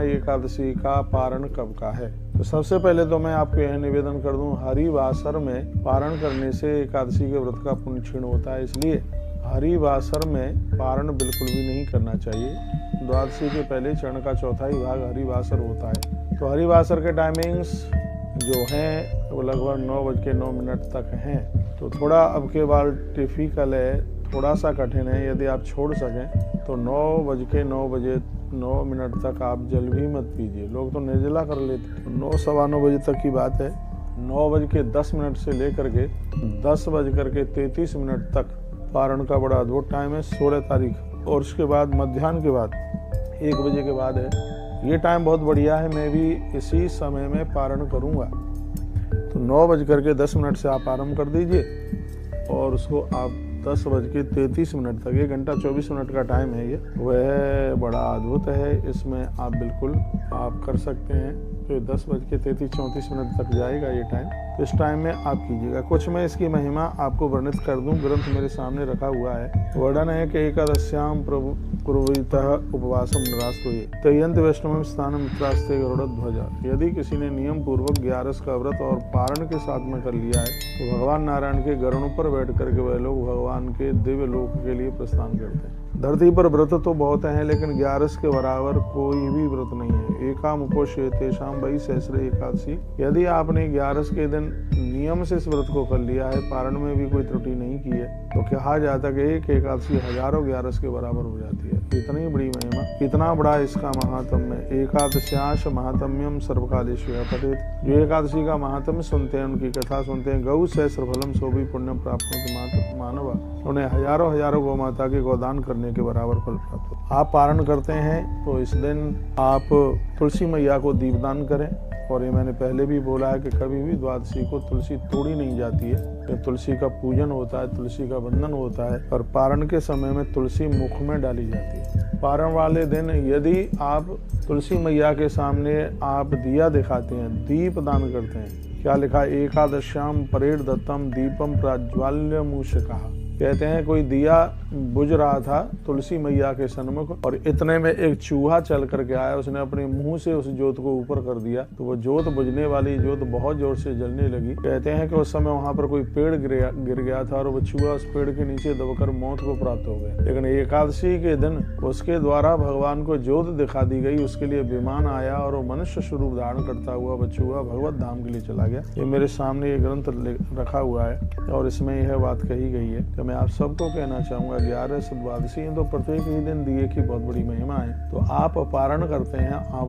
एकादशी का पारण कब का है। तो सबसे पहले तो मैं आपको यह निवेदन कर दूं, हरिवासर में पारण करने से एकादशी के व्रत का पुण्य क्षीण होता है, इसलिए हरिवासर में पारण बिल्कुल भी नहीं करना चाहिए। द्वादशी के पहले चरण का चौथा ही भाग हरिवासर होता है। तो हरिवासर के टाइमिंग्स जो हैं वो लगभग 9:09 तक हैं। तो थोड़ा अब के बाद टिपिकल है, थोड़ा सा कठिन है। यदि आप छोड़ सकें तो 9:09 तक आप जल भी मत पीजिए। लोग तो निर्जला कर लेते हैं। 9 सवा 9 बजे तक की बात है। 9:10 से लेकर के 10:33 तक पारण का बड़ा अद्भुत टाइम है, 16 तारीख। और उसके बाद मध्याह्न के बाद 1 बजे के बाद है। ये टाइम बहुत बढ़िया है, मैं भी इसी समय में पारण करूँगा। तो 9:10 से आप आरंभ कर दीजिए और उसको आप 10:33 तक, 1 घंटा 24 मिनट का टाइम है ये, वह बड़ा अद्भुत है। इसमें आप बिल्कुल आप कर सकते हैं। तो 10:33-34 तक जाएगा ये टाइम। तो इस टाइम में आप कीजिएगा। कुछ मैं इसकी महिमा आपको वर्णित कर दूं, ग्रंथ मेरे सामने रखा हुआ है। वर्णन है कि एकादश्याम प्रभु कुर्वीतः उपवासम निरास्तुये तयंत वैष्णवम स्थानम मित्रास्ते गरुड़ध्वजा। यदि किसी ने नियम पूर्वक 11 का व्रत और पारण के साथ में कर लिया है तो भगवान नारायण के गरुड़ पर बैठ करके वह लोग भगवान के दिव्य लोक के लिए प्रस्थान करते हैं। धरती पर व्रत तो बहुत हैं, लेकिन 11 के बराबर कोई भी व्रत नहीं है। एकामुपोषेतेषां वै सहस्रे एकादशी। यदि आपने 11 के दिन नियम से इस व्रत को कर लिया है, पारण में भी कोई त्रुटि नहीं की है, तो कहा जाता है कि एक एकादशी हजारों 11 के बराबर हो जाती है। इतनी बड़ी महिमा, इतना बड़ा इसका महात्म्य। एकादश्याश महात्म्यम सर्वकालेषु पठेत। जो एकादशी का महात्म्य सुनते हैं, उनकी कथा सुनते हैं, गौ सहस्रफलम सो भी पुण्यम प्राप्त मानव। उन्हें हजारों गौ माता के गोदान करने के बराबर फल प्राप्त हो। आप पारण करते हैं तो इस दिन आप तुलसी मैया को दीपदान करें। और ये मैंने पहले भी बोला है कि कभी भी द्वादशी को तुलसी तोड़ी नहीं जाती है। तुलसी का पूजन होता है, तुलसी का बंधन होता है, और पारण के समय में तुलसी मुख में डाली जाती है। पारण वाले दिन यदि आप तुलसी मैया के सामने आप दिया दिखाते हैं, दीप दान करते हैं, क्या लिखा, एकादश्याम परेड दत्तम दीपम प्राज्वाल्य मूषकः। कहते हैं कोई दिया बुझ रहा था तुलसी मैया के सन्मुख, और इतने में एक चूहा चल करके आया, उसने अपने मुंह से उस जोत को ऊपर कर दिया, तो वो जोत बुझने वाली जोत बहुत जोर से जलने लगी। कहते हैं कि उस समय वहां पर कोई पेड़ गिर गया था और वो चूहा उस पेड़ के नीचे दबकर मौत को प्राप्त हो गया। लेकिन एकादशी के दिन उसके द्वारा भगवान को जोत दिखा दी गई, उसके लिए विमान आया और वो मनुष्य स्वरूप धारण करता हुआ वो चूहा भगवत धाम के लिए चला गया। ये मेरे सामने ये ग्रंथ रखा हुआ है और इसमें यह बात कही गई है। मैं आप सबको कहना चाहूंगा 11 द्वादशी तो प्रत्येक ही दिन दिए की बहुत बड़ी महिमा है। तो आप पारण करते हैं, आप